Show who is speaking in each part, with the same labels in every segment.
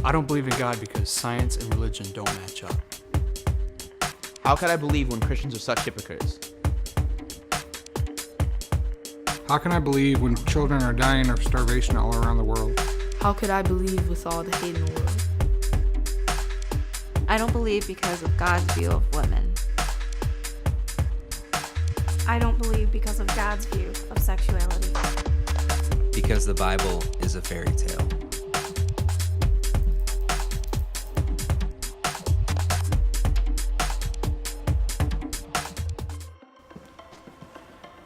Speaker 1: I don't believe in God because science and religion don't match up.
Speaker 2: How could I believe when Christians are such hypocrites?
Speaker 3: How can I believe when children are dying of starvation all around the world?
Speaker 4: How could I believe with all the hate in the world?
Speaker 5: I don't believe because of God's view of women.
Speaker 6: I don't believe because of God's view of sexuality.
Speaker 7: Because the Bible is a fairy tale.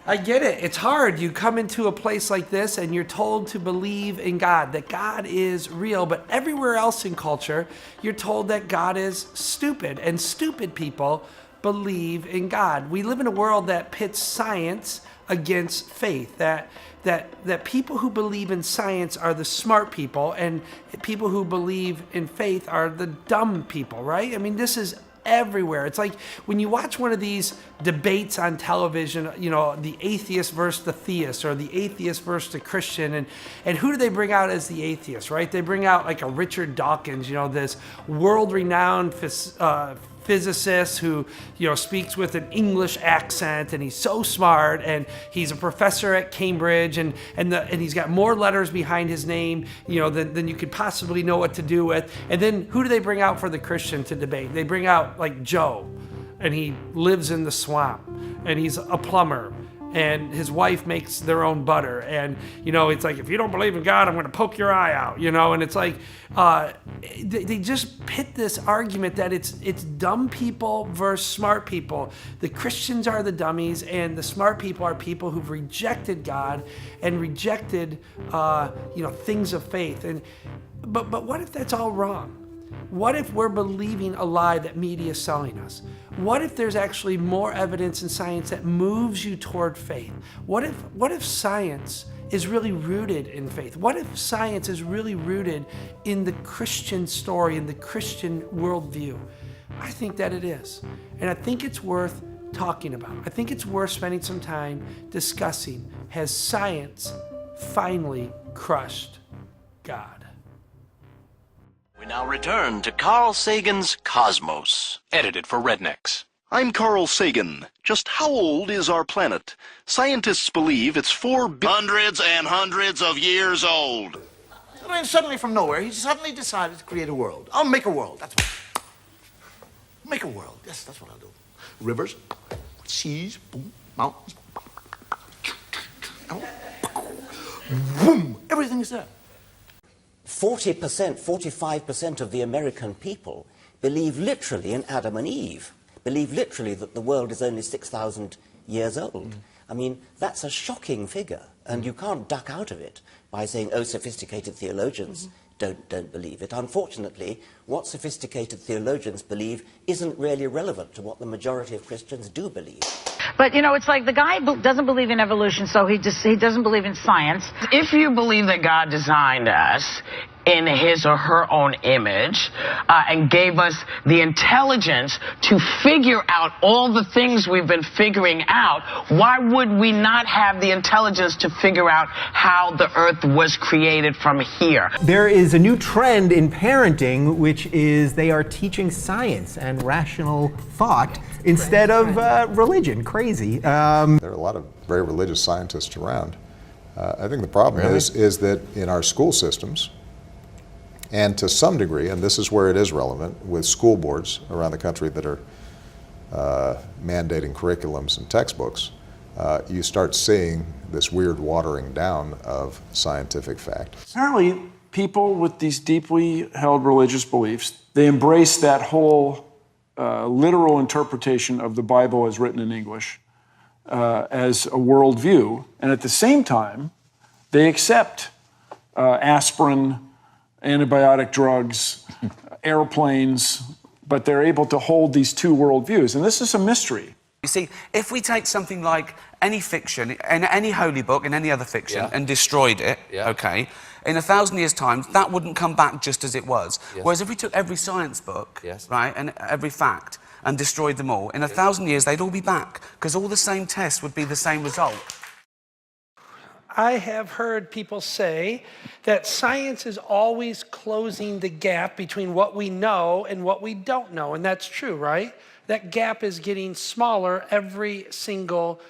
Speaker 8: I get it. It's hard. You come into a place like this and you're told to believe in God, that God is real. But everywhere else in culture, you're told that God is stupid. And stupid people believe in God. We live in a world that pits science against faith. That people who believe in science are the smart people, and people who believe in faith are the dumb people, right? I mean, this is everywhere. It's like when you watch one of these debates on television, you know, the atheist versus the theist, or the atheist versus the Christian, and who do they bring out as the atheist, right? They bring out like a Richard Dawkins, you know, this world-renowned physicist who, you know, speaks with an English accent, and he's so smart, and he's a professor at Cambridge, and he's got more letters behind his name, you know, than you could possibly know what to do with. And then who do they bring out for the Christian to debate? They bring out like Joe, and he lives in the swamp, and he's a plumber, and his wife makes their own butter, and you know, it's like, if you don't believe in God, I'm going to poke your eye out, you know. And it's like they just pit this argument that it's dumb people versus smart people. The Christians are the dummies, and the smart people are people who've rejected God and rejected you know, things of faith. And but what if that's all wrong? What if we're believing a lie that media is selling us? What if there's actually more evidence in science that moves you toward faith? What if science is really rooted in faith? What if science is really rooted in the Christian story, in the Christian worldview? I think that it is. And I think it's worth talking about. I think it's worth spending some time discussing, has science finally crushed God?
Speaker 9: We now return to Carl Sagan's Cosmos.
Speaker 10: Edited for Rednecks.
Speaker 11: I'm Carl Sagan. Just how old is our planet? Scientists believe it's
Speaker 9: hundreds and hundreds of years old.
Speaker 12: I mean, suddenly from nowhere, he suddenly decided to create a world. I'll make a world, that's what. Make a world, yes, that's what I'll do. Rivers, seas, boom, mountains. Boom, everything is there.
Speaker 13: 40%, 45% of the American people believe literally in Adam and Eve, believe literally that the world is only 6,000 years old. I mean, that's a shocking figure, and you can't duck out of it by saying, oh, sophisticated theologians don't believe it. Unfortunately, what sophisticated theologians believe isn't really relevant to what the majority of Christians do believe.
Speaker 14: But, you know, it's like the guy doesn't believe in evolution, so he doesn't believe in science.
Speaker 15: If you believe that God designed us in his or her own image and gave us the intelligence to figure out all the things we've been figuring out, why would we not have the intelligence to figure out how the earth was created from here?
Speaker 16: There is a new trend in parenting, which is they are teaching science and rational thought instead of religion. Crazy.
Speaker 17: There are a lot of very religious scientists around. I think the problem is that in our school systems, and to some degree, and this is where it is relevant, with school boards around the country that are mandating curriculums and textbooks, you start seeing this weird watering down of scientific fact.
Speaker 18: Apparently, people with these deeply held religious beliefs, they embrace that whole literal interpretation of the Bible as written in English as a worldview, and at the same time, they accept aspirin, antibiotic drugs, airplanes, but they're able to hold these two worldviews. And this is a mystery.
Speaker 19: You see, if we take something like any fiction, any holy book and any other fiction, and destroyed it, okay, in 1,000 years' time, that wouldn't come back just as it was. Whereas if we took every science book, right, and every fact, and destroyed them all, in 1,000 years, they'd all be back, because all the same tests would be the same result.
Speaker 8: I have heard people say that science is always closing the gap between what we know and what we don't know. And that's true, right? That gap is getting smaller every single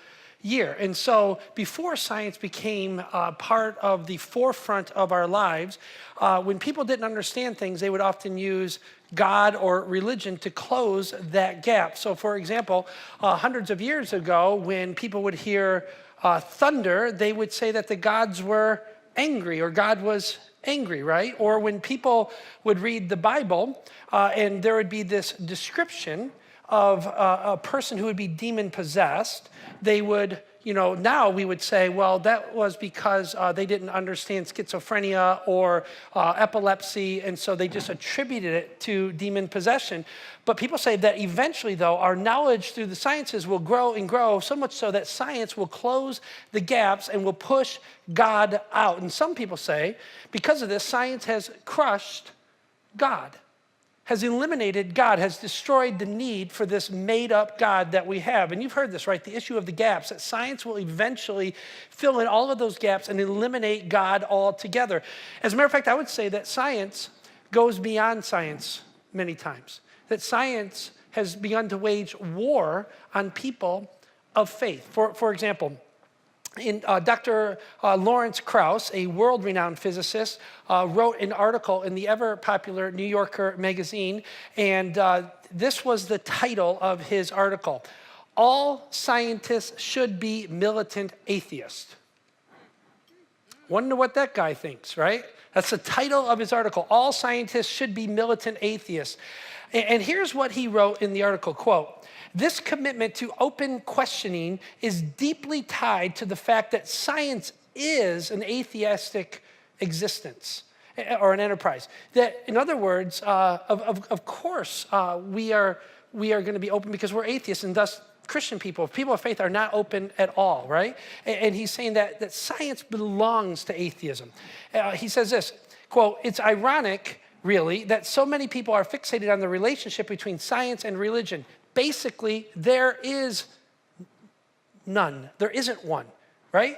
Speaker 8: year. And so before science became part of the forefront of our lives, when people didn't understand things, they would often use God or religion to close that gap. So for example, hundreds of years ago, when people would hear thunder, they would say that the gods were angry, or God was angry, right? Or when people would read the Bible, and there would be this description of a person who would be demon-possessed, they would, now we would say, well, that was because they didn't understand schizophrenia or epilepsy, and so they just attributed it to demon possession. But people say that eventually, though, our knowledge through the sciences will grow and grow, so much so that science will close the gaps and will push God out. And some people say, because of this, science has crushed God, has eliminated God, has destroyed the need for this made-up God that we have. And you've heard this, right? The issue of the gaps, that science will eventually fill in all of those gaps and eliminate God altogether. As a matter of fact, I would say that science goes beyond science many times. That science has begun to wage war on people of faith. For example, Dr. Lawrence Krauss, a world-renowned physicist, wrote an article in the ever-popular New Yorker magazine, and this was the title of his article: "All Scientists Should Be Militant Atheists." Wonder what that guy thinks, right? That's the title of his article: "All Scientists Should Be Militant Atheists." And here's what he wrote in the article, quote, "This commitment to open questioning is deeply tied to the fact that science is an atheistic existence or an enterprise. That, in other words, of course, we are going to be open because we're atheists, and thus Christian people of faith, are not open at all, right?" And he's saying that science belongs to atheism. He says this, quote, "It's ironic, really, that so many people are fixated on the relationship between science and religion. Basically, there is none. There isn't one, right?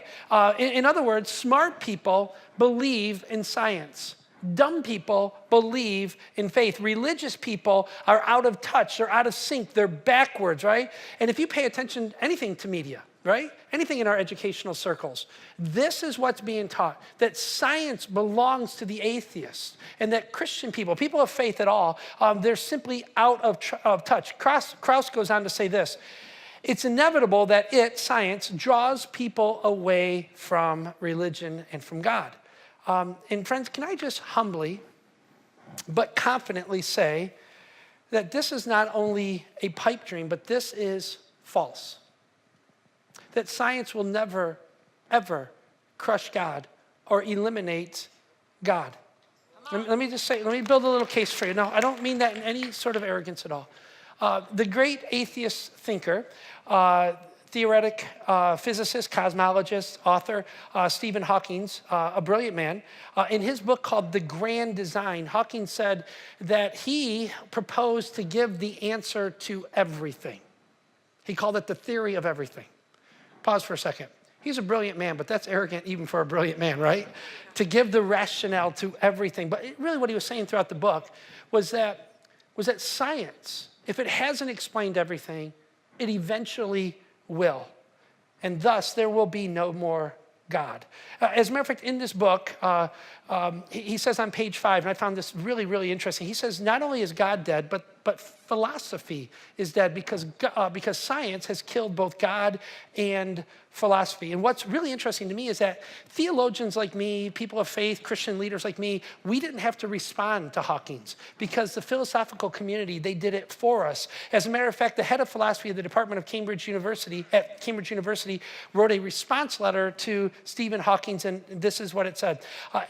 Speaker 8: In other words, smart people believe in science. Dumb people believe in faith. Religious people are out of touch. They're out of sync. They're backwards, right? And if you pay attention, anything to media, right? Anything in our educational circles, this is what's being taught, that science belongs to the atheists, and that Christian people of faith at all, they're simply out of touch. Krauss goes on to say this: "It's inevitable that science, draws people away from religion and from God." And friends, can I just humbly but confidently say that this is not only a pipe dream, but this is false. That science will never, ever crush God or eliminate God. Let me just say, let me build a little case for you. No, I don't mean that in any sort of arrogance at all. The great atheist thinker, theoretic, physicist, cosmologist, author, Stephen Hawking, a brilliant man, in his book called The Grand Design, Hawking said that he proposed to give the answer to everything. He called it the theory of everything. Pause for a second. He's a brilliant man, but that's arrogant even for a brilliant man, right? To give the rationale to everything. But really what he was saying throughout the book was that science, if it hasn't explained everything, it eventually will. And thus, there will be no more God. As a matter of fact, in this book, he says on page 5, and I found this really, really interesting. He says, not only is God dead, but philosophy is dead because science has killed both God and philosophy. And what's really interesting to me is that theologians like me, people of faith, Christian leaders like me, we didn't have to respond to Hawking's because the philosophical community, they did it for us. As a matter of fact, the head of philosophy of the Department of Cambridge University wrote a response letter to Stephen Hawking, and this is what it said.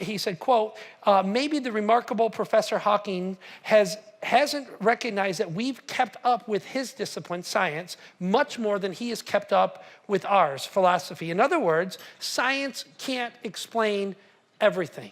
Speaker 8: He said, quote, "Maybe the remarkable Professor Hawking hasn't recognized that we've kept up with his discipline, science, much more than he has kept up with ours, philosophy." In other words, science can't explain everything.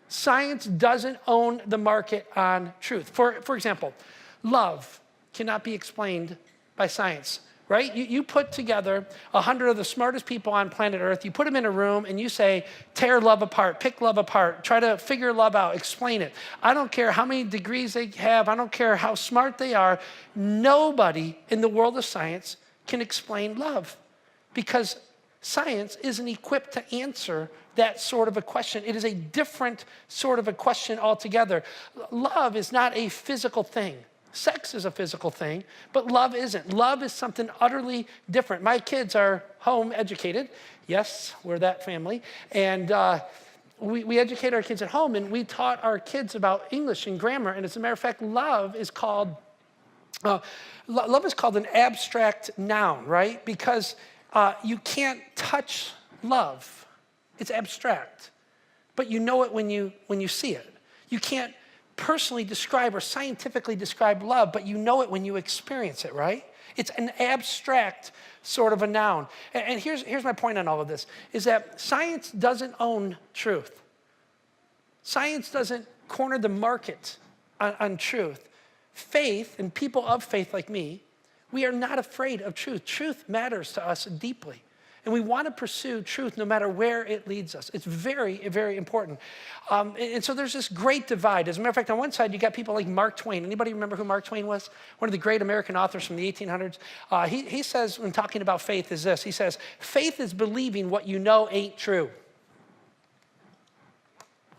Speaker 8: Science doesn't own the market on truth. For example, love cannot be explained by science. right? You put together 100 of the smartest people on planet Earth, you put them in a room and you say, tear love apart, pick love apart, try to figure love out, explain it. I don't care how many degrees they have, I don't care how smart they are, nobody in the world of science can explain love because science isn't equipped to answer that sort of a question. It is a different sort of a question altogether. Love is not a physical thing. Sex is a physical thing, but love isn't. Love is something utterly different. My kids are home educated. Yes, we're that family. And we educate our kids at home, and we taught our kids about English and grammar. And as a matter of fact, love is called an abstract noun, right? Because you can't touch love. It's abstract. But you know it when you see it. You can't personally describe or scientifically describe love, but you know it when you experience it, right? It's an abstract sort of a noun. And here's my point on all of this, is that science doesn't own truth. Science doesn't corner the market on truth. Faith, and people of faith like me, we are not afraid of truth. Truth matters to us deeply. And we want to pursue truth no matter where it leads us. It's very, very important. And so there's this great divide. As a matter of fact, on one side, you got people like Mark Twain. Anybody remember who Mark Twain was? One of the great American authors from the 1800s. He says, when talking about faith, is this. He says, faith is believing what you know ain't true.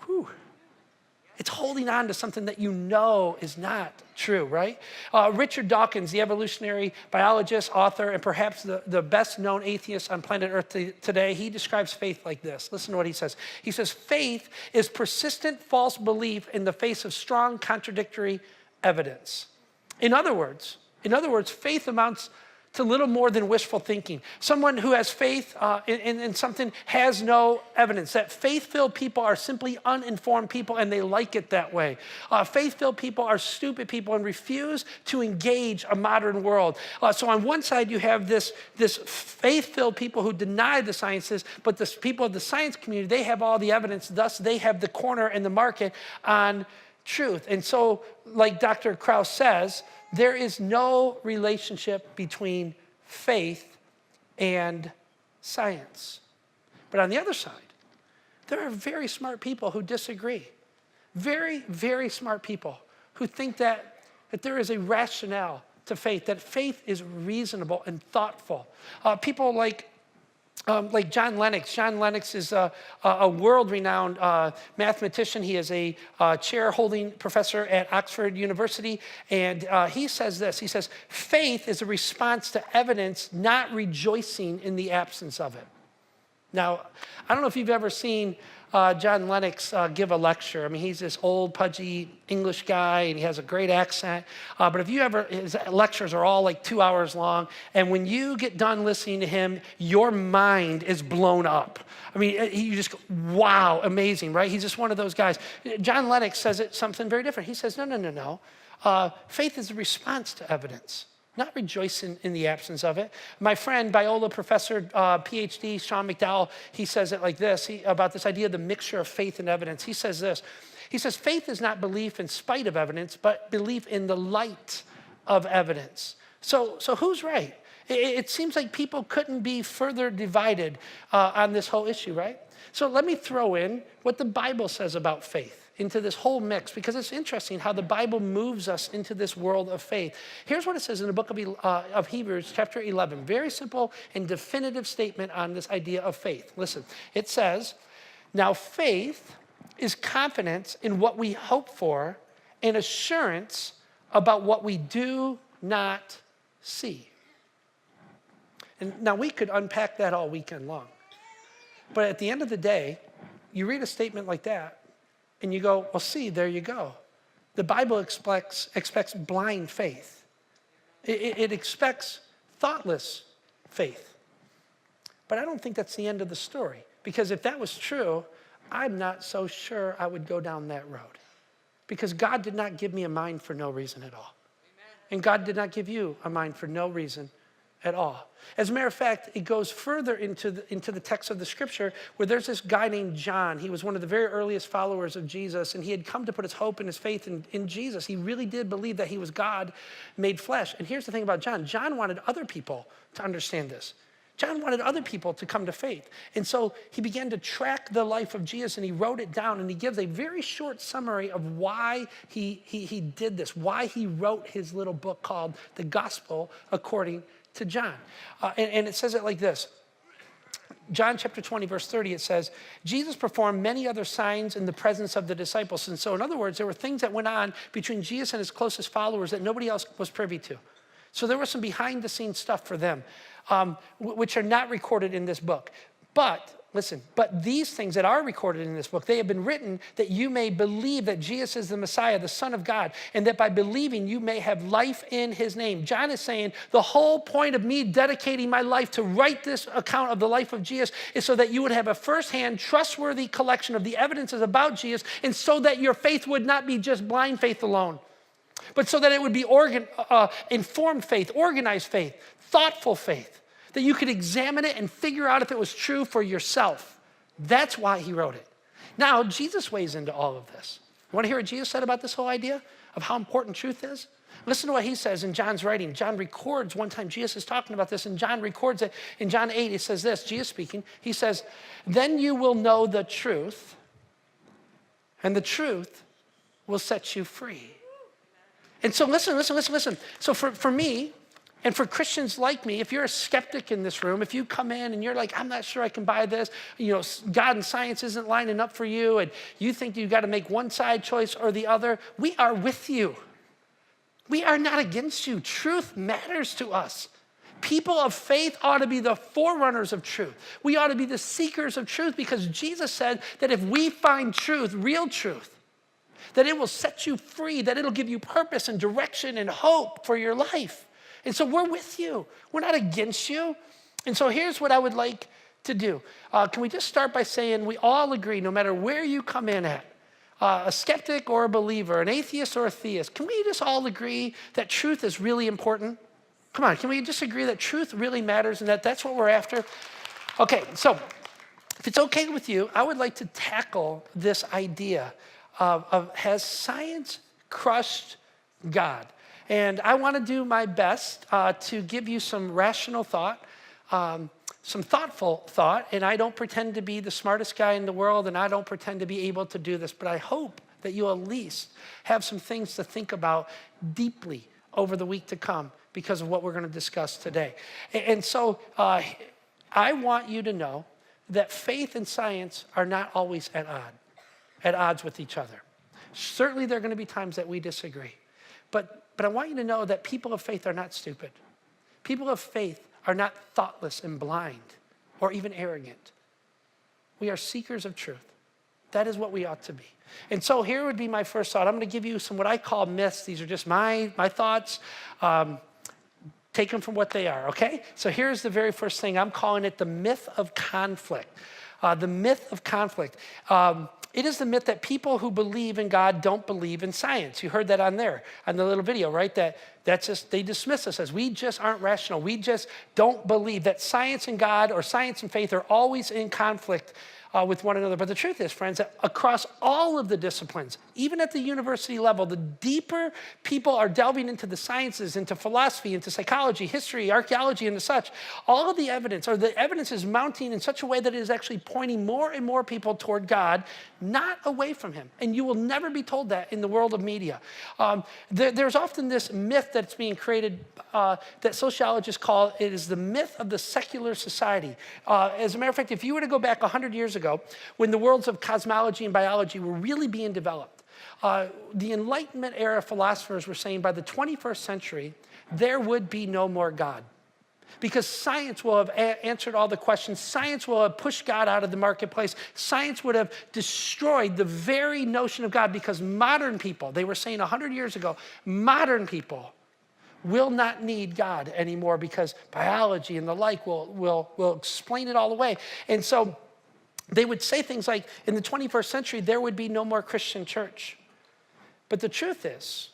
Speaker 8: Whew. It's holding on to something that you know is not true, right? Richard Dawkins, the evolutionary biologist, author, and perhaps the best known atheist on planet Earth today, he describes faith like this. Listen to what he says. He says, faith is persistent false belief in the face of strong contradictory evidence. In other words, faith amounts to little more than wishful thinking. Someone who has faith in something has no evidence. That faith-filled people are simply uninformed people and they like it that way. Faith-filled people are stupid people and refuse to engage a modern world. So on one side you have this faith-filled people who deny the sciences, but the people of the science community, they have all the evidence, thus they have the corner in the market on truth. And so, like Dr. Krauss says, there is no relationship between faith and science. But on the other side, there are very smart people who disagree. Very, very smart people who think that there is a rationale to faith, that faith is reasonable and thoughtful. People like John Lennox. John Lennox is a world-renowned mathematician. He is a chair-holding professor at Oxford University, and he says this. He says, faith is a response to evidence, not rejoicing in the absence of it. Now, I don't know if you've ever seen John Lennox give a lecture. I mean, he's this old, pudgy English guy, and he has a great accent. But if you ever, his lectures are all like 2 hours long, and when you get done listening to him, your mind is blown up. I mean, you just go, wow, amazing, right? He's just one of those guys. John Lennox says something very different. He says, no. Faith is a response to evidence, not rejoicing in the absence of it. My friend, Biola professor, PhD, Sean McDowell, he says it like this, about this idea of the mixture of faith and evidence. He says this. He says, faith is not belief in spite of evidence, but belief in the light of evidence. So who's right? It seems like people couldn't be further divided on this whole issue, right? So let me throw in what the Bible says about faith into this whole mix, because it's interesting how the Bible moves us into this world of faith. Here's what it says in the book of Hebrews, chapter 11. Very simple and definitive statement on this idea of faith. Listen, it says, now faith is confidence in what we hope for and assurance about what we do not see. And now we could unpack that all weekend long. But at the end of the day, you read a statement like that, and you go, well, see, there you go. The Bible expects blind faith. It expects thoughtless faith. But I don't think that's the end of the story. Because if that was true, I'm not so sure I would go down that road. Because God did not give me a mind for no reason at all. And God did not give you a mind for no reason at all. As a matter of fact, it goes further into the text of the scripture where there's this guy named John. He was one of the very earliest followers of Jesus, and he had come to put his hope and his faith in Jesus. He really did believe that he was God made flesh. And here's the thing about John. John wanted other people to understand this. John wanted other people to come to faith. And so he began to track the life of Jesus, and he wrote it down, and he gives a very short summary of why he did this, why he wrote his little book called The Gospel According to John. And it says it like this. John chapter 20, verse 30, it says, Jesus performed many other signs in the presence of the disciples. And so in other words, there were things that went on between Jesus and his closest followers that nobody else was privy to. So there was some behind the scenes stuff for them, which are not recorded in this book. But listen, but these things that are recorded in this book, they have been written that you may believe that Jesus is the Messiah, the Son of God, and that by believing you may have life in his name. John is saying the whole point of me dedicating my life to write this account of the life of Jesus is so that you would have a firsthand, trustworthy collection of the evidences about Jesus, and so that your faith would not be just blind faith alone, but so that it would be informed faith, organized faith, thoughtful faith, that you could examine it and figure out if it was true for yourself. That's why he wrote it. Now, Jesus weighs into all of this. You want to hear what Jesus said about this whole idea of how important truth is? Listen to what he says in John's writing. John records one time Jesus is talking about this, and John records it. In John 8, it says this, Jesus speaking, he says, then you will know the truth, and the truth will set you free. And so listen. So for me, and for Christians like me, if you're a skeptic in this room, if you come in and you're like, I'm not sure I can buy this, God and science isn't lining up for you, and you think you've got to make one side choice or the other, we are with you. We are not against you. Truth matters to us. People of faith ought to be the forerunners of truth. We ought to be the seekers of truth, because Jesus said that if we find truth, real truth, that it will set you free, that it'll give you purpose and direction and hope for your life. And so we're with you. We're not against you. And so here's what I would like to do. Can we just start by saying we all agree, no matter where you come in at, a skeptic or a believer, an atheist or a theist, can we just all agree that truth is really important? Come on, can we just agree that truth really matters and that that's what we're after? Okay, so if it's okay with you, I would like to tackle this idea of has science crushed God? And I want to do my best to give you some rational thought, some thoughtful thought. And I don't pretend to be the smartest guy in the world, and I don't pretend to be able to do this. But I hope that you'll at least have some things to think about deeply over the week to come because of what we're going to discuss today. And so I want you to know that faith and science are not always at odds with each other. Certainly there are going to be times that we disagree. But I want you to know that people of faith are not stupid. People of faith are not thoughtless and blind or even arrogant. We are seekers of truth. That is what we ought to be. And so here would be my first thought. I'm going to give you some what I call myths. These are just my thoughts. Take them from what they are, okay? So here's the very first thing. I'm calling it the myth of conflict. The myth of conflict. It is the myth that people who believe in God don't believe in science. You heard that on there, on the little video, right? That's just, they dismiss us as we just aren't rational. We just don't believe that science and God or science and faith are always in conflict with one another. But the truth is, friends, that across all of the disciplines, even at the university level, the deeper people are delving into the sciences, into philosophy, into psychology, history, archaeology, and such, all of the evidence, or the evidence is mounting in such a way that it is actually pointing more and more people toward God, not away from him. And you will never be told that in the world of media. There's often this myth that's being created that sociologists call it is the myth of the secular society. As a matter of fact, if you were to go back 100 years ago, when the worlds of cosmology and biology were really being developed, the Enlightenment era philosophers were saying by the 21st century, there would be no more God. Because science will have answered all the questions. Science will have pushed God out of the marketplace. Science would have destroyed the very notion of God, because modern people, they were saying 100 years ago, modern people will not need God anymore because biology and the like will explain it all away. And so they would say things like, in the 21st century, there would be no more Christian church. But the truth is,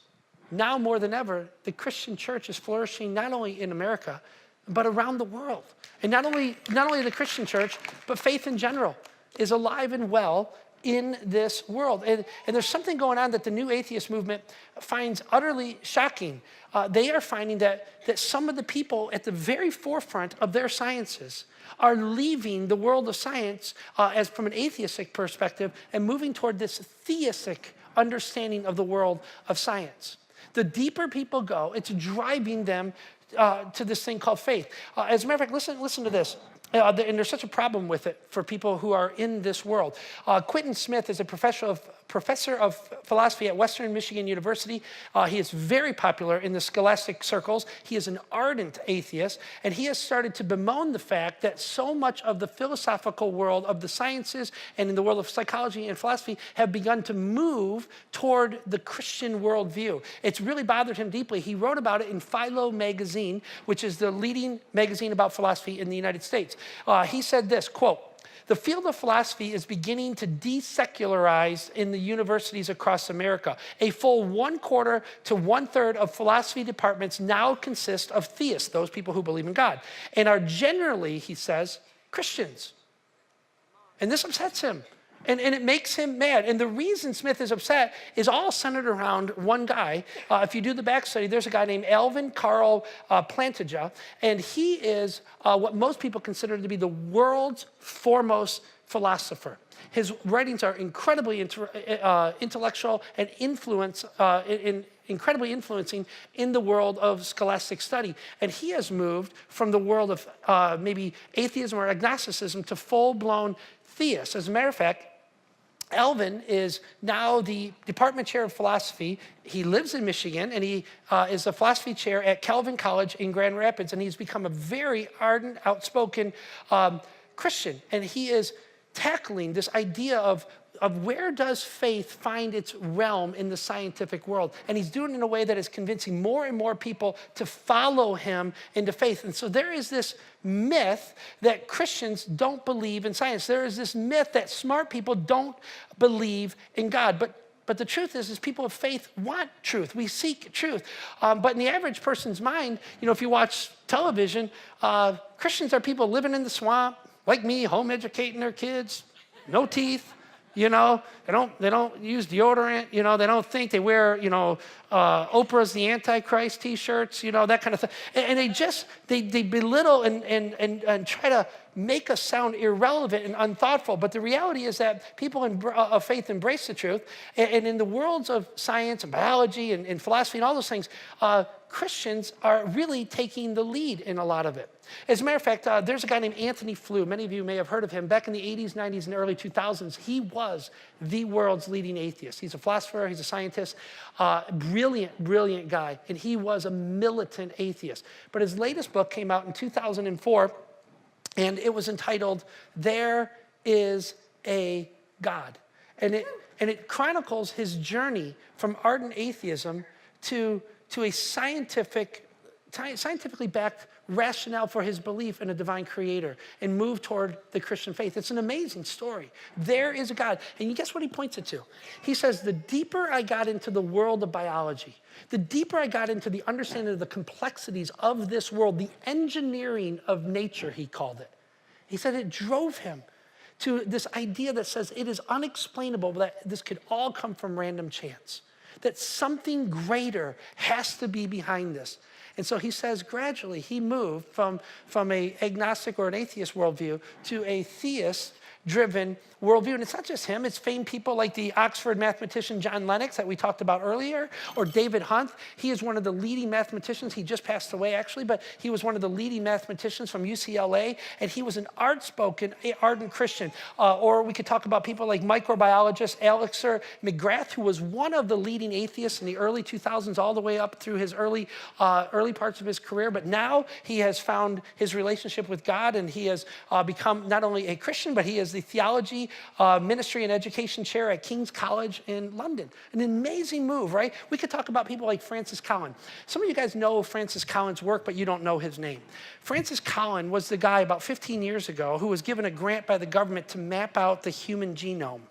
Speaker 8: now more than ever, the Christian church is flourishing not only in America, but around the world. And not only the Christian church, but faith in general is alive and well in this world. And there's something going on that the new atheist movement finds utterly shocking. They are finding that some of the people at the very forefront of their sciences are leaving the world of science as from an atheistic perspective and moving toward this theistic understanding of the world of science. The deeper people go, it's driving them to this thing called faith. As a matter of fact, listen to this. And there's such a problem with it for people who are in this world. Quentin Smith is a professor of philosophy at Western Michigan University. He is very popular in the scholastic circles. He is an ardent atheist, and he has started to bemoan the fact that so much of the philosophical world of the sciences and in the world of psychology and philosophy have begun to move toward the Christian worldview. It's really bothered him deeply. He wrote about it in Philo magazine, which is the leading magazine about philosophy in the United States. He said this, quote, "The field of philosophy is beginning to desecularize in the universities across America. A full 1/4 to 1/3 of philosophy departments now consist of theists, those people who believe in God, and are generally," he says, "Christians." And this upsets him. And it makes him mad. And the reason Smith is upset is all centered around one guy. If you do the back study, there's a guy named Alvin Karl Plantinga, and he is what most people consider to be the world's foremost philosopher. His writings are incredibly intellectual and incredibly influencing in the world of scholastic study. And he has moved from the world of maybe atheism or agnosticism to full-blown theists. As a matter of fact, Alvin is now the department chair of philosophy. He lives in Michigan, and he is a philosophy chair at Calvin College in Grand Rapids, and he's become a very ardent, outspoken Christian. And he is tackling this idea of where does faith find its realm in the scientific world. And he's doing it in a way that is convincing more and more people to follow him into faith. And so there is this myth that Christians don't believe in science. There is this myth that smart people don't believe in God. But the truth is people of faith want truth. We seek truth. But in the average person's mind, if you watch television, Christians are people living in the swamp, like me, home educating their kids, no teeth. They don't use deodorant. They don't think they wear, Oprah's the Antichrist T-shirts, that kind of thing. And they belittle and try to make us sound irrelevant and unthoughtful. But the reality is that people of faith embrace the truth. And in the worlds of science and biology and philosophy and all those things, Christians are really taking the lead in a lot of it. As a matter of fact, there's a guy named Anthony Flew. Many of you may have heard of him. Back in the 80s, 90s, and early 2000s, he was the world's leading atheist. He's a philosopher. He's a scientist. Brilliant guy. And he was a militant atheist. But his latest book came out in 2004, and it was entitled, "There Is a God." And it chronicles his journey from ardent atheism to a scientifically backed rationale for his belief in a divine creator and move toward the Christian faith. It's an amazing story. There is a God. And guess what he points it to? He says, the deeper I got into the world of biology, the deeper I got into the understanding of the complexities of this world, the engineering of nature, he called it. He said it drove him to this idea that says it is unexplainable that this could all come from random chance, that something greater has to be behind this. And so he says gradually he moved from an agnostic or an atheist worldview to a theist-driven worldview. And it's not just him, it's famed people like the Oxford mathematician John Lennox that we talked about earlier, or David Hunt. He is one of the leading mathematicians. He just passed away, actually, but he was one of the leading mathematicians from UCLA, and he was an ardent Christian. Or we could talk about people like microbiologist Alexander McGrath, who was one of the leading atheists in the early 2000s, all the way up through his early parts of his career. But now he has found his relationship with God, and he has become not only a Christian, but he is the theology ministry and education chair at King's College in London. An amazing move, right? We could talk about people like Francis Collin. Some of you guys know Francis Collin's work, but you don't know his name. Francis Collin was the guy about 15 years ago who was given a grant by the government to map out the human genome.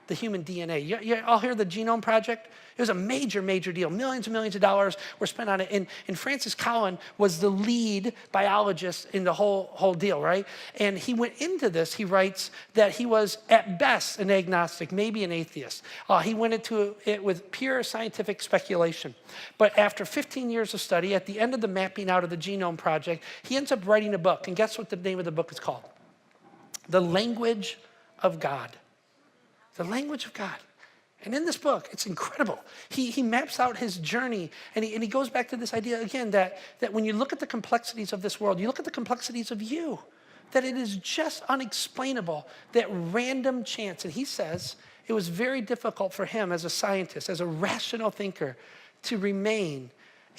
Speaker 8: the human DNA. You all hear the Genome Project? It was a major, major deal. Millions and millions of dollars were spent on it. And Francis Collin was the lead biologist in the whole deal, right? And he went into this, he writes, that he was at best an agnostic, maybe an atheist. He went into it with pure scientific speculation. But after 15 years of study, at the end of the mapping out of the Genome Project, he ends up writing a book. And guess what the name of the book is called? The Language of God. The Language of God. And in this book, it's incredible. He maps out his journey, and he goes back to this idea again that when you look at the complexities of this world, you look at the complexities of you, that it is just unexplainable, that random chance. And he says it was very difficult for him as a scientist, as a rational thinker, to remain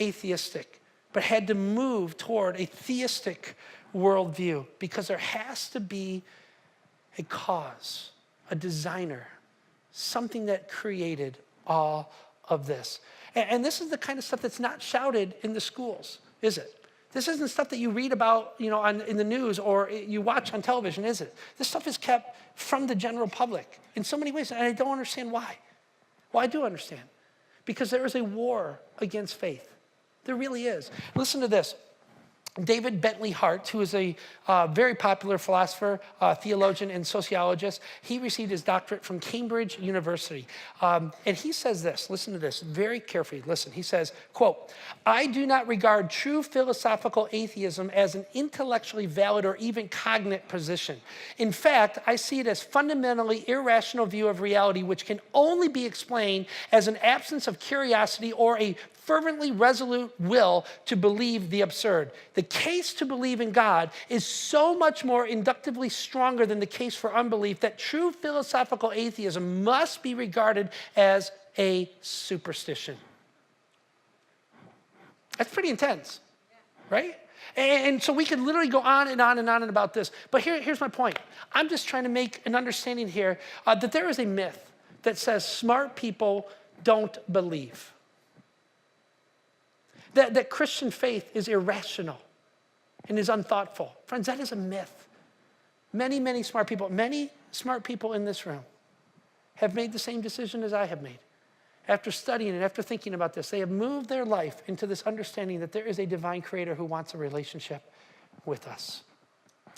Speaker 8: atheistic, but had to move toward a theistic worldview because there has to be a cause, a designer, something that created all of this. And this is the kind of stuff that's not shouted in the schools, is it? This isn't stuff that you read about, in the news or you watch on television, is it? This stuff is kept from the general public in so many ways, and I don't understand why. Well, I do understand. Because there is a war against faith. There really is. Listen to this. David Bentley Hart, who is a very popular philosopher, theologian, and sociologist, he received his doctorate from Cambridge University. And he says this, listen to this very carefully, listen. He says, quote, "I do not regard true philosophical atheism as an intellectually valid or even cognate position. In fact, I see it as fundamentally irrational view of reality which can only be explained as an absence of curiosity or a fervently resolute will to believe the absurd. The case to believe in God is so much more inductively stronger than the case for unbelief that true philosophical atheism must be regarded as a superstition." That's pretty intense, right? And so we could literally go on and on and on about this. But here's my point. I'm just trying to make an understanding here that there is a myth that says smart people don't believe. That Christian faith is irrational and is unthoughtful. Friends, that is a myth. Many, many smart people in this room have made the same decision as I have made. After studying and after thinking about this, they have moved their life into this understanding that there is a divine creator who wants a relationship with us.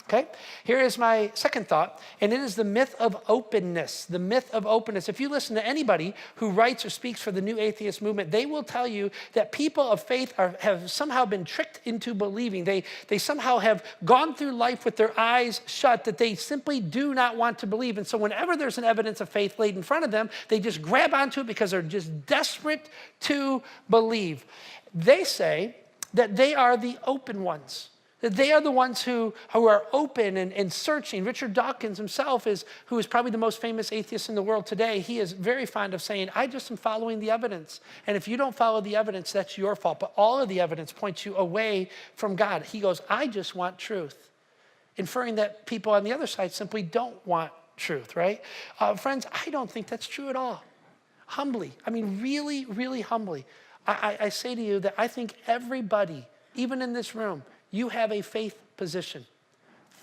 Speaker 8: Okay? Here is my second thought, and it is the myth of openness. The myth of openness. If you listen to anybody who writes or speaks for the new atheist movement, they will tell you that people of faith have somehow been tricked into believing. They somehow have gone through life with their eyes shut, that they simply do not want to believe. And so whenever there's an evidence of faith laid in front of them, they just grab onto it because they're just desperate to believe. They say that they are the open ones. That they are the ones who are open and searching. Richard Dawkins himself, who is probably the most famous atheist in the world today, he is very fond of saying, I just am following the evidence. And if you don't follow the evidence, that's your fault. But all of the evidence points you away from God. He goes, I just want truth. Inferring that people on the other side simply don't want truth, right? Friends, I don't think that's true at all. Humbly, I mean really, really humbly, I say to you that I think everybody, even in this room, you have a faith position.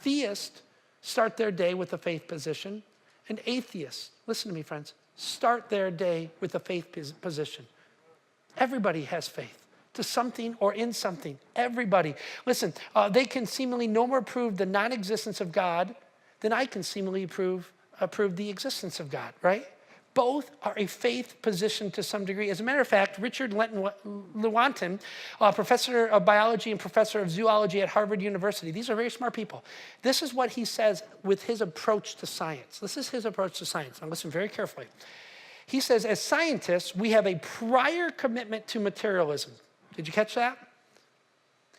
Speaker 8: Theists start their day with a faith position, and atheists, listen to me, friends, start their day with a faith position. Everybody has faith to something or in something. Everybody. Listen, they can seemingly no more prove the non-existence of God than I can seemingly prove the existence of God, right? Both are a faith position to some degree. As a matter of fact, Richard Lewontin, professor of biology and professor of zoology at Harvard University, these are very smart people. This is what he says with his approach to science. This is his approach to science. Now listen very carefully. He says, as scientists, we have a prior commitment to materialism. Did you catch that?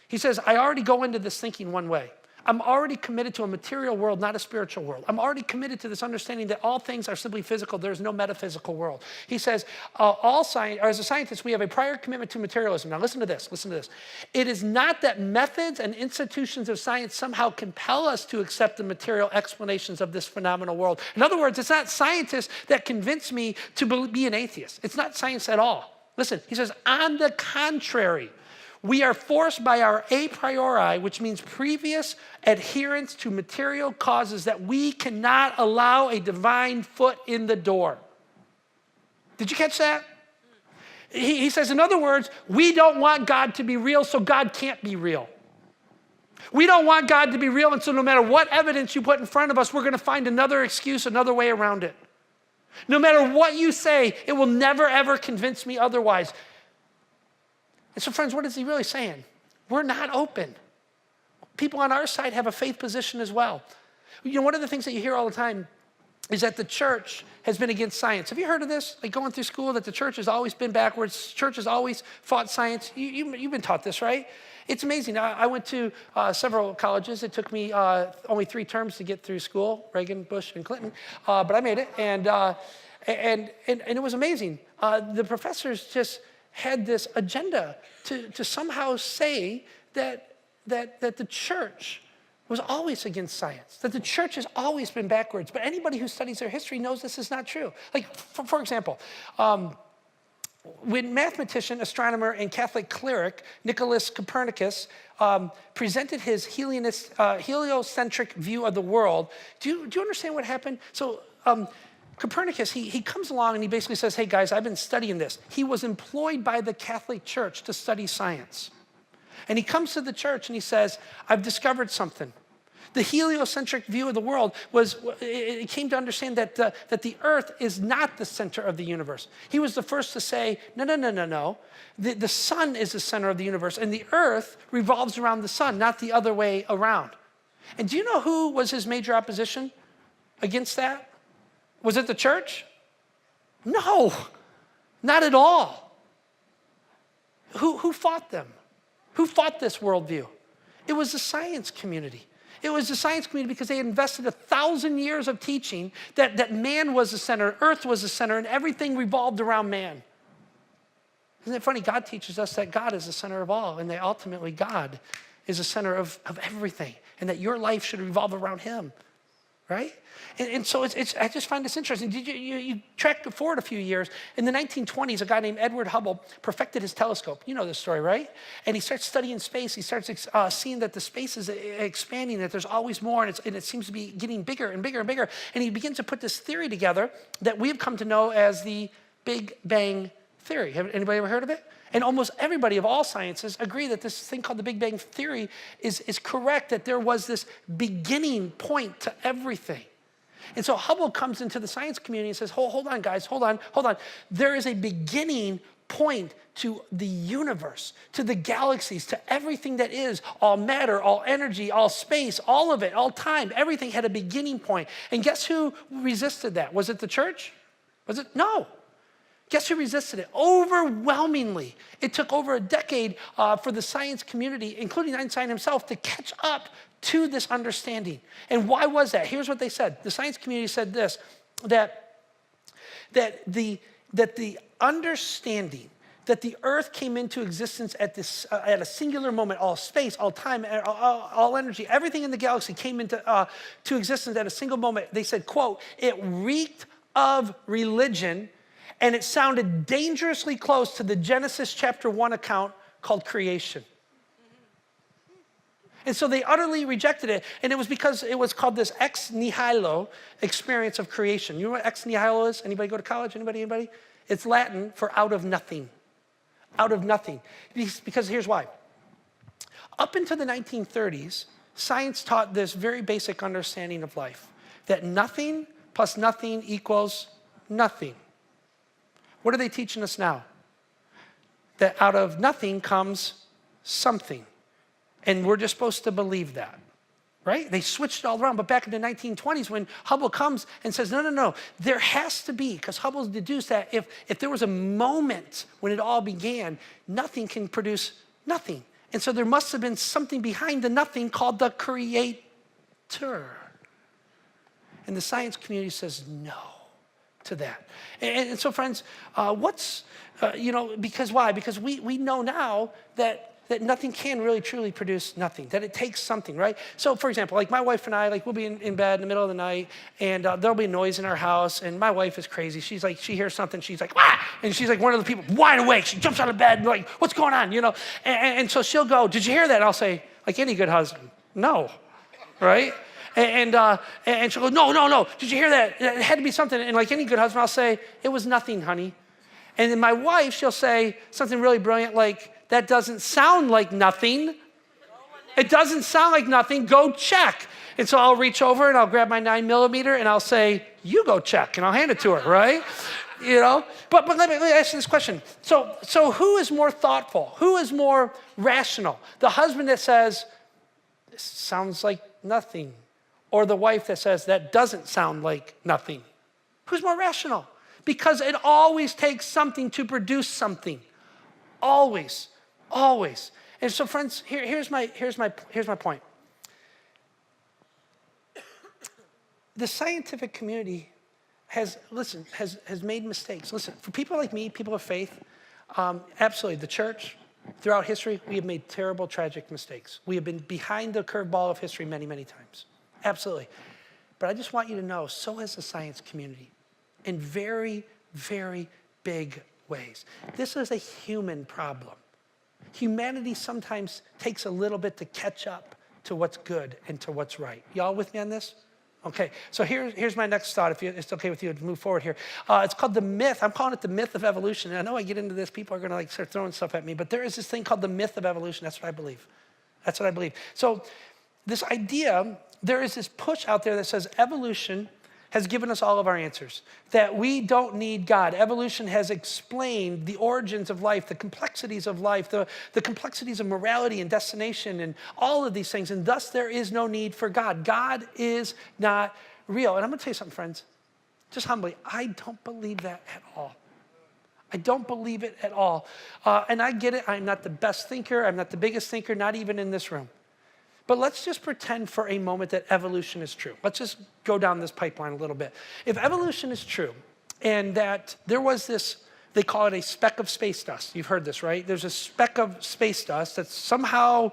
Speaker 8: He says, I already go into this thinking one way. I'm already committed to a material world, not a spiritual world. I'm already committed to this understanding that all things are simply physical. There's no metaphysical world. He says, as a scientist, we have a prior commitment to materialism. Now listen to this, listen to this. It is not that methods and institutions of science somehow compel us to accept the material explanations of this phenomenal world. In other words, it's not scientists that convince me to be an atheist. It's not science at all. Listen, he says, on the contrary, We are forced by our a priori, which means previous adherence to material causes, that we cannot allow a divine foot in the door. Did you catch that? He says, in other words, we don't want God to be real, so God can't be real. We don't want God to be real, and so no matter what evidence you put in front of us, we're going to find another excuse, another way around it. No matter what you say, it will never, ever convince me otherwise. And so, friends, what is he really saying? We're not open. People on our side have a faith position as well. You know, one of the things that you hear all the time is that the church has been against science. Have you heard of this? Like going through school, that the church has always been backwards. Church has always fought science. You've been taught this, right? It's amazing. I went to several colleges. It took me only 3 terms to get through school, Reagan, Bush, and Clinton, but I made it, and it was amazing. The professors just had this agenda to somehow say that the church was always against science, that the church has always been backwards. But anybody who studies their history knows this is not true. Like, for example, when mathematician, astronomer, and Catholic cleric Nicholas Copernicus presented his heliocentric view of the world, do you understand what happened? So Copernicus, he comes along and he basically says, hey guys, I've been studying this. He was employed by the Catholic Church to study science. And he comes to the church and he says, I've discovered something. The heliocentric view of the world it came to understand that the earth is not the center of the universe. He was the first to say, no. The sun is the center of the universe, and the earth revolves around the sun, not the other way around. And do you know who was his major opposition against that? Was it the church? No, not at all. Who fought them? Who fought this worldview? It was the science community. It was the science community because they had invested 1,000 years of teaching that man was the center, earth was the center, and everything revolved around man. Isn't it funny? God teaches us that God is the center of all, and that ultimately God is the center of everything, and that your life should revolve around him, right? And so I just find this interesting. You track forward a few years. In the 1920s, a guy named Edward Hubble perfected his telescope. You know this story, right? And he starts studying space. He starts seeing that the space is expanding, that there's always more, and it seems to be getting bigger and bigger and bigger. And he begins to put this theory together that we've come to know as the Big Bang Theory. Have anybody ever heard of it? And almost everybody of all sciences agree that this thing called the Big Bang Theory is correct, that there was this beginning point to everything. And so Hubble comes into the science community and says, hold on, guys, hold on. There is a beginning point to the universe, to the galaxies, to everything that is, all matter, all energy, all space, all of it, all time. Everything had a beginning point. And guess who resisted that? Was it the church? Was it? No. Guess who resisted it? Overwhelmingly. It took over a decade for the science community, including Einstein himself, to catch up to this understanding. And why was that? Here's what they said. The science community said this, that the understanding that the earth came into existence at a singular moment, all space, all time, all energy, everything in the galaxy came into to existence at a single moment. They said, quote, it reeked of religion, and it sounded dangerously close to the Genesis chapter 1 account called creation. And so they utterly rejected it, and it was because it was called this ex nihilo experience of creation. You know what ex nihilo is? Anybody go to college? Anybody? It's Latin for out of nothing. Out of nothing. Because here's why. Up into the 1930s, science taught this very basic understanding of life, that nothing plus nothing equals nothing. What are they teaching us now? That out of nothing comes something. And we're just supposed to believe that, right? They switched it all around. But back in the 1920s, when Hubble comes and says, no, there has to be, because Hubble deduced that if there was a moment when it all began, nothing can produce nothing. And so there must have been something behind the nothing called the creator. And the science community says no to that. And so, friends, because why? Because we know now that that nothing can really truly produce nothing, that it takes something, right? So for example, like my wife and I, like we'll be in bed in the middle of the night and there'll be noise in our house and my wife is crazy. She's like, she hears something, she's like, "Wah!" And she's like one of the people wide awake. She jumps out of bed and like, what's going on, you know? And so she'll go, did you hear that? And I'll say, like any good husband, no, right? And she'll go, no, did you hear that? It had to be something. And like any good husband, I'll say, it was nothing, honey. And then my wife, she'll say something really brilliant like, that doesn't sound like nothing. It doesn't sound like nothing. Go check. And so I'll reach over and I'll grab my 9mm and I'll say, you go check. And I'll hand it to her, right? You know? But let me ask you this question. So who is more thoughtful? Who is more rational? The husband that says, this sounds like nothing. Or the wife that says, that doesn't sound like nothing. Who's more rational? Because it always takes something to produce something. Always. Always. And so friends, here's my point. The scientific community has made mistakes. Listen, for people like me, people of faith, absolutely, the church, throughout history, we have made terrible, tragic mistakes. We have been behind the curveball of history many, many times. Absolutely. But I just want you to know, so has the science community in very, very big ways. This is a human problem. Humanity sometimes takes a little bit to catch up to what's good and to what's right. Y'all with me on this? Okay, so here's my next thought, if it's okay with you to move forward here. It's called the myth. I'm calling it the myth of evolution. And I know I get into this, people are going to like start throwing stuff at me, but there is this thing called the myth of evolution. That's what I believe. That's what I believe. So this idea, there is this push out there that says evolution has given us all of our answers, that we don't need God. Evolution has explained the origins of life, the complexities of life, the complexities of morality and destination and all of these things, and thus there is no need for God. God is not real. And I'm gonna tell you something, friends, just humbly, I don't believe that at all. I don't believe it at all. And I get it, I'm not the best thinker, I'm not the biggest thinker, not even in this room. But let's just pretend for a moment that evolution is true. Let's just go down this pipeline a little bit. If evolution is true, and that there was this, they call it a speck of space dust. You've heard this, right? There's a speck of space dust that somehow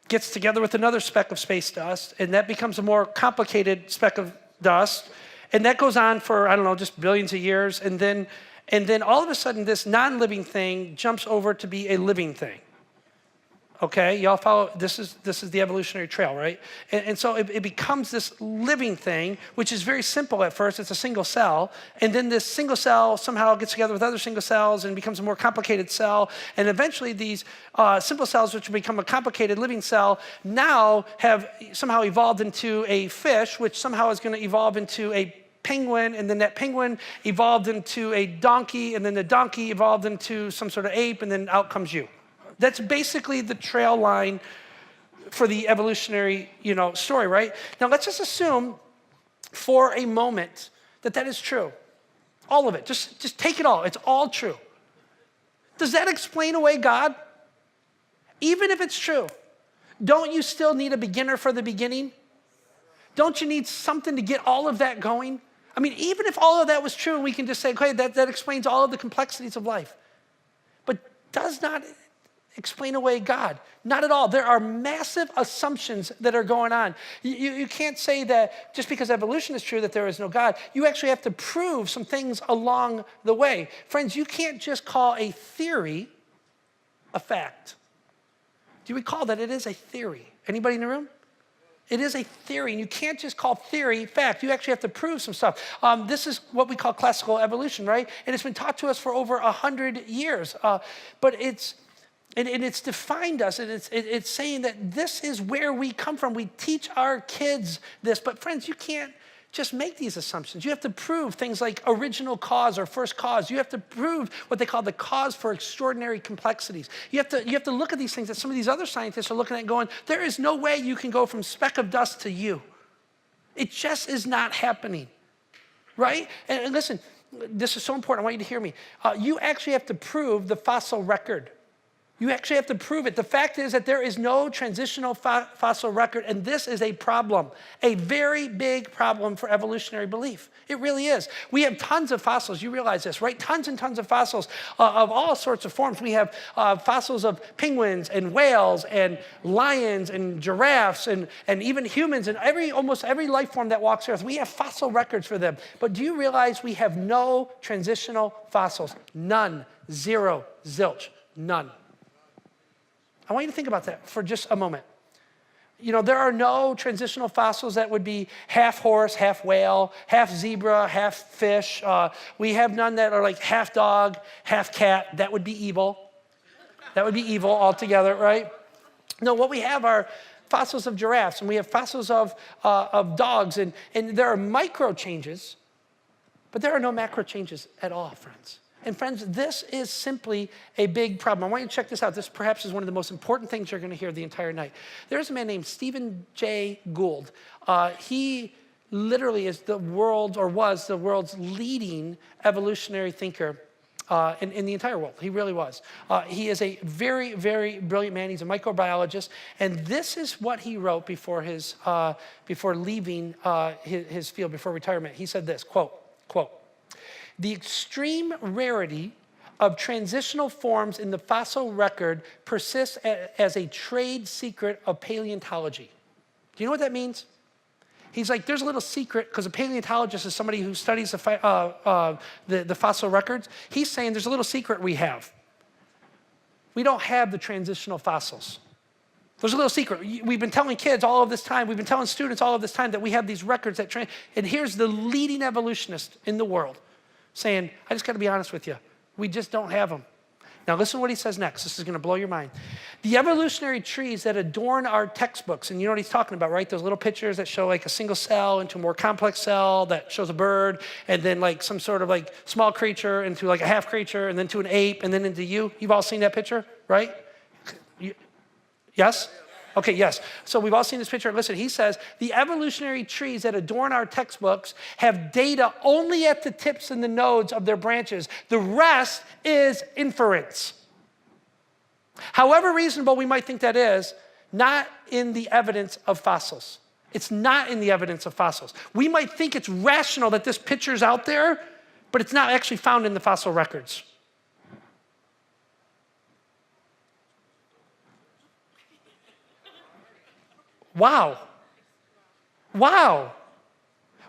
Speaker 8: gets together with another speck of space dust, and that becomes a more complicated speck of dust. And that goes on for, I don't know, just billions of years. And then all of a sudden, this non-living thing jumps over to be a living thing. Okay, y'all follow, this is the evolutionary trail, right? And so it becomes this living thing, which is very simple at first. It's a single cell. And then this single cell somehow gets together with other single cells and becomes a more complicated cell. And eventually these simple cells, which become a complicated living cell, now have somehow evolved into a fish, which somehow is going to evolve into a penguin, and then that penguin evolved into a donkey, and then the donkey evolved into some sort of ape, and then out comes you. That's basically the trail line for the evolutionary, story, right? Now let's just assume for a moment that that is true. All of it, just take it all, it's all true. Does that explain away God? Even if it's true, don't you still need a beginner for the beginning? Don't you need something to get all of that going? I mean, even if all of that was true and we can just say, okay, that explains all of the complexities of life, but does not explain away God. Not at all. There are massive assumptions that are going on. You can't say that just because evolution is true that there is no God. You actually have to prove some things along the way. Friends, you can't just call a theory a fact. Do you recall that it is a theory? Anybody in the room? It is a theory, and you can't just call theory fact. You actually have to prove some stuff. This is what we call classical evolution, right? And it's been taught to us for over 100 years. But it's defined us, and it's saying that this is where we come from. We teach our kids this. But friends, you can't just make these assumptions. You have to prove things like original cause or first cause. You have to prove what they call the cause for extraordinary complexities. You have to look at these things that some of these other scientists are looking at going, there is no way you can go from speck of dust to you. It just is not happening, right? And listen, this is so important. I want you to hear me. You actually have to prove the fossil record. You actually have to prove it. The fact is that there is no transitional fossil record, and this is a problem, a very big problem for evolutionary belief. It really is. We have tons of fossils. You realize this, right? Tons and tons of fossils of all sorts of forms. We have fossils of penguins and whales and lions and giraffes and even humans and almost every life form that walks the earth. We have fossil records for them. But do you realize we have no transitional fossils? None. Zero. Zilch. None. I want you to think about that for just a moment. You know, there are no transitional fossils that would be half horse, half whale, half zebra, half fish. We have none that are like half dog, half cat. That would be evil. That would be evil altogether, right? No, what we have are fossils of giraffes, and we have fossils of dogs, and there are micro changes, but there are no macro changes at all, friends. And friends, this is simply a big problem. I want you to check this out. This perhaps is one of the most important things you're going to hear the entire night. There's a man named Stephen Jay Gould. He literally is the world's, or was the world's leading evolutionary thinker in the entire world. He really was. He is a very, very brilliant man. He's a microbiologist. And this is what he wrote before leaving his field, before retirement. He said this, quote, "The extreme rarity of transitional forms in the fossil record persists as a trade secret of paleontology." Do you know what that means? He's like, there's a little secret, because a paleontologist is somebody who studies the fossil records. He's saying there's a little secret we have. We don't have the transitional fossils. There's a little secret. We've been telling kids all of this time, we've been telling students all of this time that we have these records that and here's the leading evolutionist in the world saying, I just got to be honest with you, we just don't have them. Now listen to what he says next. This is going to blow your mind. "The evolutionary trees that adorn our textbooks," and you know what he's talking about, right? Those little pictures that show like a single cell into a more complex cell that shows a bird, and then like some sort of like small creature into like a half creature, and then to an ape, and then into you. You've all seen that picture, right? Yes? Okay, yes. So we've all seen this picture. Listen, he says, "The evolutionary trees that adorn our textbooks have data only at the tips and the nodes of their branches. The rest is inference. However reasonable we might think that is, not in the evidence of fossils." It's not in the evidence of fossils. We might think it's rational that this picture's out there, but it's not actually found in the fossil records. Wow. Wow.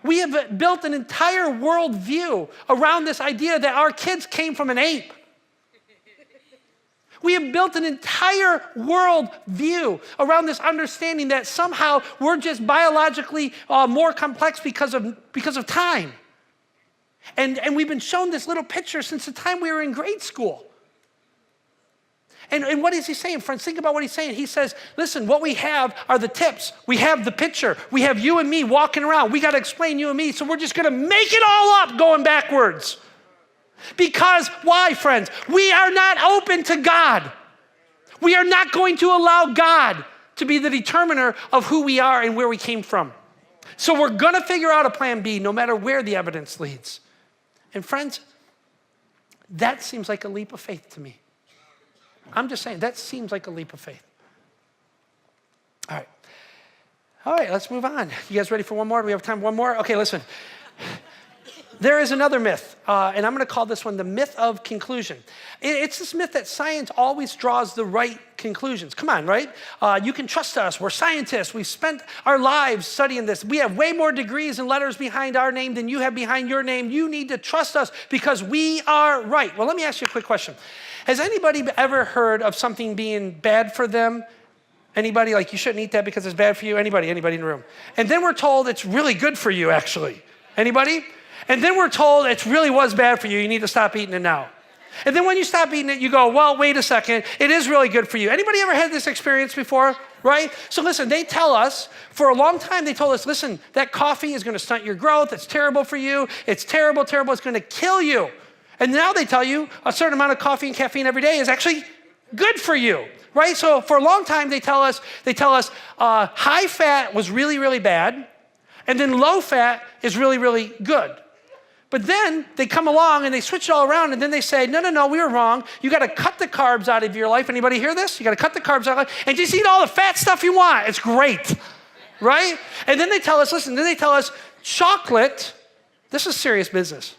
Speaker 8: We have built an entire worldview around this idea that our kids came from an ape. We have built an entire worldview around this understanding that somehow we're just biologically more complex because of time. And we've been shown this little picture since the time we were in grade school. And what is he saying, friends? Think about what he's saying. He says, listen, what we have are the tips. We have the picture. We have you and me walking around. We got to explain you and me, so we're just going to make it all up going backwards. Because why, friends? We are not open to God. We are not going to allow God to be the determiner of who we are and where we came from. So we're going to figure out a plan B no matter where the evidence leads. And friends, that seems like a leap of faith to me. I'm just saying, that seems like a leap of faith. All right, let's move on. You guys ready for one more? Do we have time for one more? Okay, listen. There is another myth, and I'm going to call this one the myth of conclusion. It's this myth that science always draws the right conclusions. Come on, right? You can trust us. We're scientists. We've spent our lives studying this. We have way more degrees and letters behind our name than you have behind your name. You need to trust us because we are right. Well, let me ask you a quick question. Has anybody ever heard of something being bad for them? Anybody, like you shouldn't eat that because it's bad for you? Anybody in the room? And then we're told it's really good for you, actually. Anybody? And then we're told it really was bad for you. You need to stop eating it now. And then when you stop eating it, you go, well, wait a second. It is really good for you. Anybody ever had this experience before? Right? So listen, they tell us, for a long time, they told us, listen, that coffee is going to stunt your growth. It's terrible for you. It's terrible, terrible. It's going to kill you. And now they tell you a certain amount of coffee and caffeine every day is actually good for you, right? So for a long time, they tell us high fat was really, really bad, and then low fat is really, really good. But then they come along and they switch it all around, and then they say, no, we were wrong. You got to cut the carbs out of your life. Anybody hear this? You got to cut the carbs out of your life and just eat all the fat stuff you want. It's great, right? And then they tell us, listen, then they tell us chocolate, this is serious business.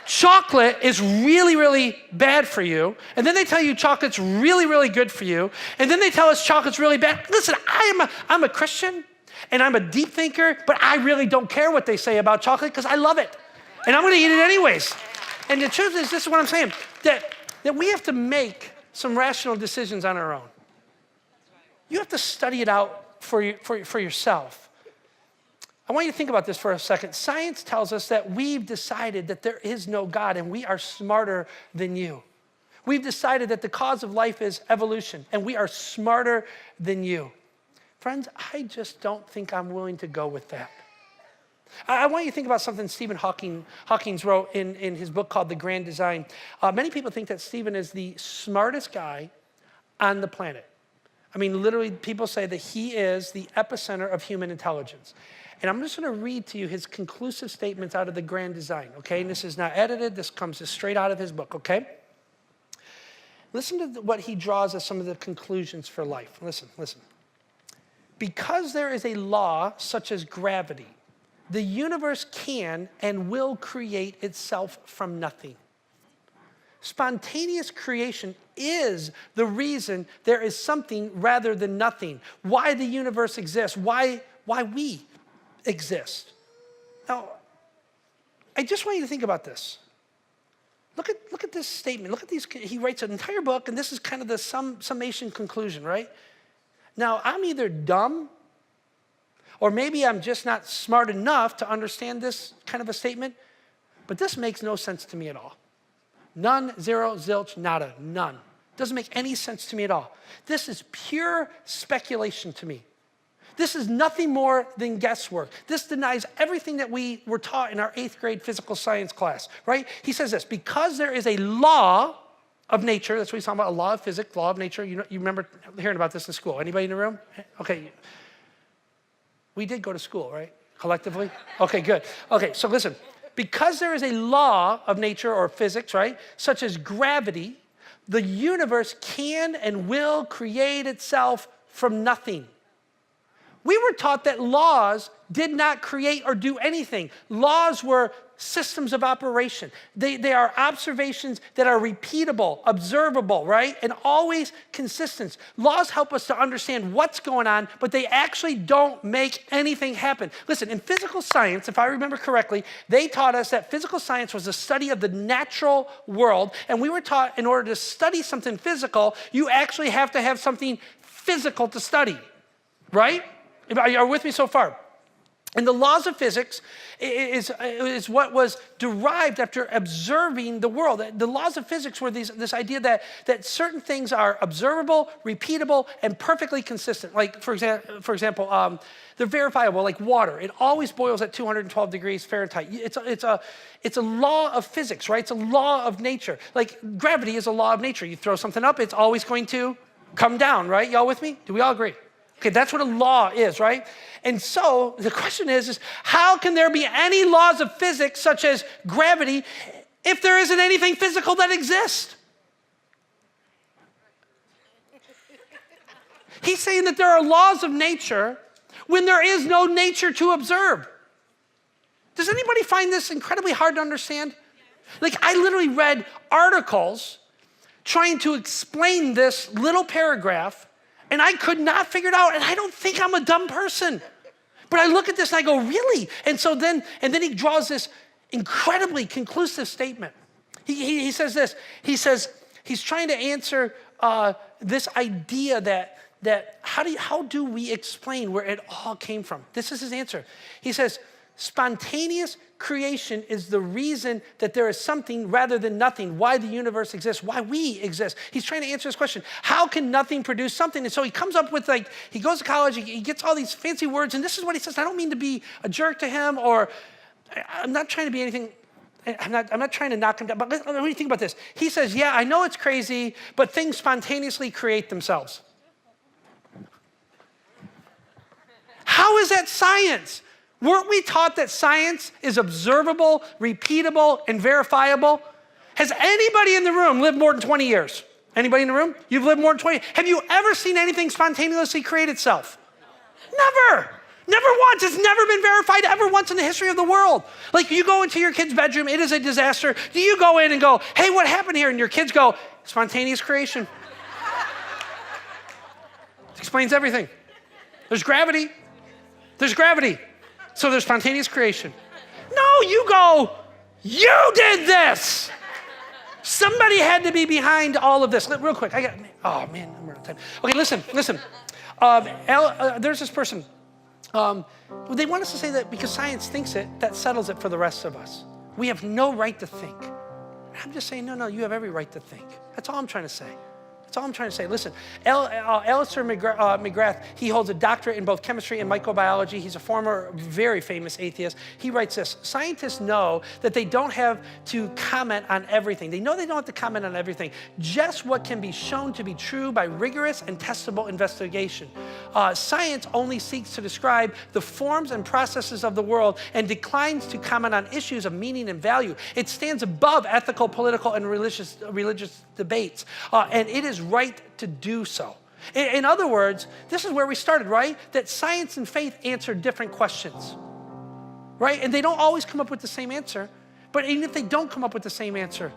Speaker 8: Chocolate is really, really bad for you. And then they tell you chocolate's really, really good for you. And then they tell us chocolate's really bad. Listen, I'm a Christian. And I'm a deep thinker, but I really don't care what they say about chocolate because I love it. And I'm going to eat it anyways. And the truth is, this is what I'm saying, that we have to make some rational decisions on our own. You have to study it out for yourself. I want you to think about this for a second. Science tells us that we've decided that there is no God and we are smarter than you. We've decided that the cause of life is evolution and we are smarter than you. Friends, I just don't think I'm willing to go with that. I want you to think about something Stephen Hawking wrote in his book called The Grand Design. Many people think that Stephen is the smartest guy on the planet. I mean, literally, people say that he is the epicenter of human intelligence. And I'm just going to read to you his conclusive statements out of The Grand Design, okay? And this is not edited. This comes just straight out of his book, okay? Listen to what he draws as some of the conclusions for life. Listen. Because there is a law such as gravity, the universe can and will create itself from nothing. Spontaneous creation is the reason there is something rather than nothing. Why the universe exists, why we exist. Now, I just want you to think about this. Look at this statement. Look at these. He writes an entire book, and this is kind of the summation conclusion, right? Now, I'm either dumb or maybe I'm just not smart enough to understand this kind of a statement, but this makes no sense to me at all. None, zero, zilch, nada, none. Doesn't make any sense to me at all. This is pure speculation to me. This is nothing more than guesswork. This denies everything that we were taught in our 8th grade physical science class, right? He says this, because there is a law of nature, that's what he's talking about, a law of physics, law of nature. You remember hearing about this in school. Anybody in the room? Okay. We did go to school, right? Collectively? Okay, good. Okay, so listen. Because there is a law of nature or physics, right, such as gravity, the universe can and will create itself from nothing. We were taught that laws did not create or do anything. Laws were systems of operation. They are observations that are repeatable, observable, right? And always consistent. Laws help us to understand what's going on, but they actually don't make anything happen. Listen, in physical science, if I remember correctly, they taught us that physical science was a study of the natural world, and we were taught in order to study something physical, you actually have to have something physical to study, right? Are you with me so far? And the laws of physics is what was derived after observing the world. The laws of physics were this idea that certain things are observable, repeatable, and perfectly consistent. Like, for example, they're verifiable, like water. It always boils at 212 degrees Fahrenheit. It's a law of physics, right? It's a law of nature. Like gravity is a law of nature. You throw something up, it's always going to come down, right? Y'all with me? Do we all agree? Okay, that's what a law is, right? And so the question is how can there be any laws of physics such as gravity if there isn't anything physical that exists? He's saying that there are laws of nature when there is no nature to observe. Does anybody find this incredibly hard to understand? Like, I literally read articles trying to explain this little paragraph, and I could not figure it out, and I don't think I'm a dumb person. But I look at this and I go, really? And then he draws this incredibly conclusive statement. He says this. He says he's trying to answer this idea that how do we explain where it all came from? This is his answer. He says, spontaneous creation is the reason that there is something rather than nothing, why the universe exists, why we exist. He's trying to answer this question. How can nothing produce something? And so he comes up with, like, he goes to college, he gets all these fancy words, and this is what he says. I don't mean to be a jerk to him, or I'm not trying to be anything, I'm not trying to knock him down, but what do you think about this? He says, yeah, I know it's crazy, but things spontaneously create themselves. How is that science? Weren't we taught that science is observable, repeatable, and verifiable? Has anybody in the room lived more than 20 years? Anybody in the room? You've lived more than 20. Have you ever seen anything spontaneously create itself? Never. Never once. It's never been verified ever once in the history of the world. Like you go into your kid's bedroom, it is a disaster. Do you go in and go, hey, what happened here? And your kids go, spontaneous creation. It explains everything. There's gravity. There's gravity. So there's spontaneous creation. No, you go, you did this. Somebody had to be behind all of this. Real quick, I'm running out of time. Okay, listen. There's this person. They want us to say that because science thinks it, that settles it for the rest of us. We have no right to think. I'm just saying, no, you have every right to think. That's all I'm trying to say. That's all I'm trying to say. Listen, Alistair McGrath, he holds a doctorate in both chemistry and microbiology. He's a former very famous atheist. He writes this: scientists know that they don't have to comment on everything. They know they don't have to comment on everything. Just what can be shown to be true by rigorous and testable investigation. Science only seeks to describe the forms and processes of the world and declines to comment on issues of meaning and value. It stands above ethical, political, and religious debates, and it is right to do so. In other words, this is where we started, right? That science and faith answer different questions, right? And they don't always come up with the same answer, but even if they don't come up with the same answer,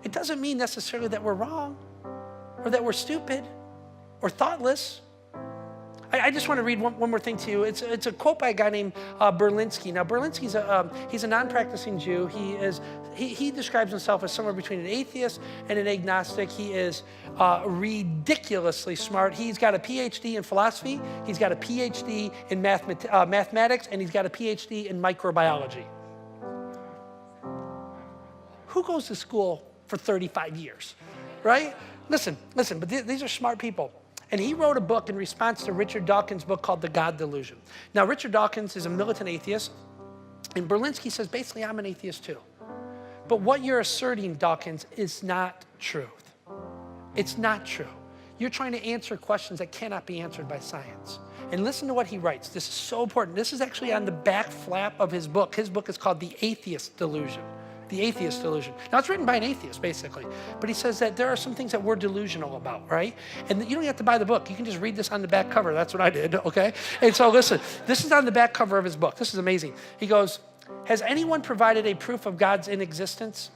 Speaker 8: it doesn't mean necessarily that we're wrong or that we're stupid or thoughtless. I just want to read one more thing to you. It's a quote by a guy named Berlinski. Now, Berlinski's he's a non-practicing Jew. He describes himself as somewhere between an atheist and an agnostic. He is ridiculously smart. He's got a PhD in philosophy. He's got a PhD in mathematics, and he's got a PhD in microbiology. Who goes to school for 35 years, right? Listen, but these are smart people. And he wrote a book in response to Richard Dawkins' book called The God Delusion. Now, Richard Dawkins is a militant atheist, and Berlinski says, basically, I'm an atheist too. But what you're asserting, Dawkins, is not truth. It's not true. You're trying to answer questions that cannot be answered by science. And listen to what he writes. This is so important. This is actually on the back flap of his book. His book is called The Atheist Delusion. The Atheist Delusion. Now, it's written by an atheist, basically. But he says that there are some things that we're delusional about, right? And you don't have to buy the book. You can just read this on the back cover. That's what I did, okay? And so listen, this is on the back cover of his book. This is amazing. He goes, has anyone provided a proof of God's inexistence?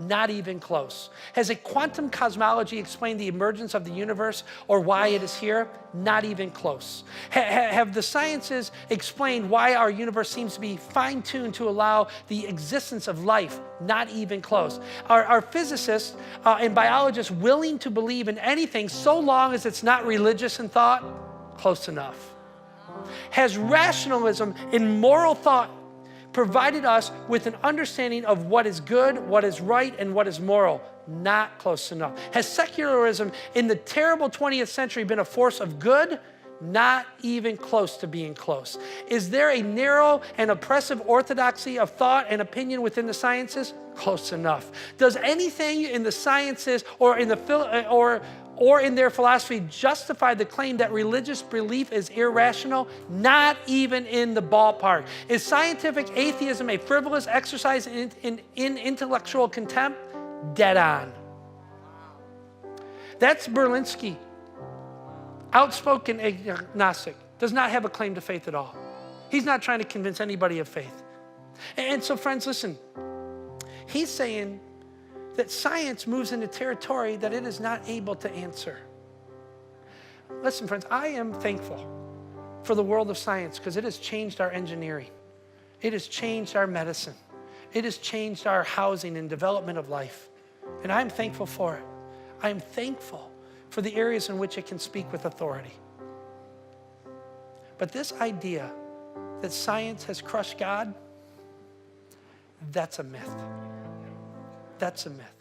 Speaker 8: Not even close. Has a quantum cosmology explained the emergence of the universe or why it is here? Not even close. Have the sciences explained why our universe seems to be fine-tuned to allow the existence of life? Not even close. Are physicists and biologists willing to believe in anything so long as it's not religious in thought? Close enough. Has rationalism in moral thought provided us with an understanding of what is good, what is right, and what is moral? Not close enough. Has secularism in the terrible 20th century been a force of good? Not even close to being close. Is there a narrow and oppressive orthodoxy of thought and opinion within the sciences? Close enough. Does anything in the sciences or in their philosophy justify the claim that religious belief is irrational? Not even in the ballpark. Is scientific atheism a frivolous exercise in intellectual contempt? Dead on. That's Berlinski. Outspoken agnostic. Does not have a claim to faith at all. He's not trying to convince anybody of faith. And so, friends, listen. He's saying that science moves into territory that it is not able to answer. Listen, friends, I am thankful for the world of science because it has changed our engineering. It has changed our medicine. It has changed our housing and development of life. And I'm thankful for it. I am thankful for the areas in which it can speak with authority. But this idea that science has crushed God, that's a myth. That's a myth.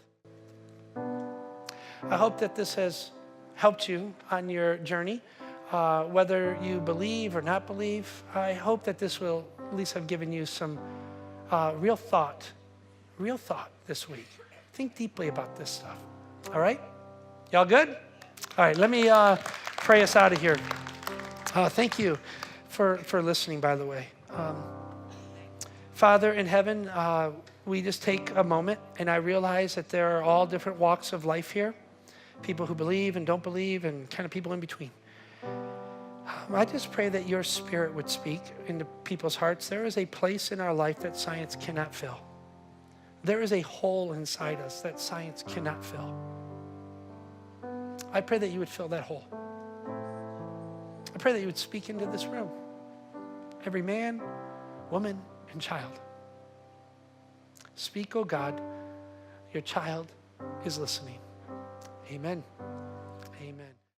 Speaker 8: I hope that this has helped you on your journey, whether you believe or not believe. I hope that this will at least have given you some real thought this week. Think deeply about this stuff. All right? Y'all good? All right, let me pray us out of here. Thank you for listening, by the way. Father in heaven, we just take a moment, and I realize that there are all different walks of life here. People who believe and don't believe, and kind of people in between. I just pray that your Spirit would speak into people's hearts. There is a place in our life that science cannot fill. There is a hole inside us that science cannot fill. I pray that you would fill that hole. I pray that you would speak into this room. Every man, woman, and child. Speak, oh God. Your child is listening. Amen. Amen.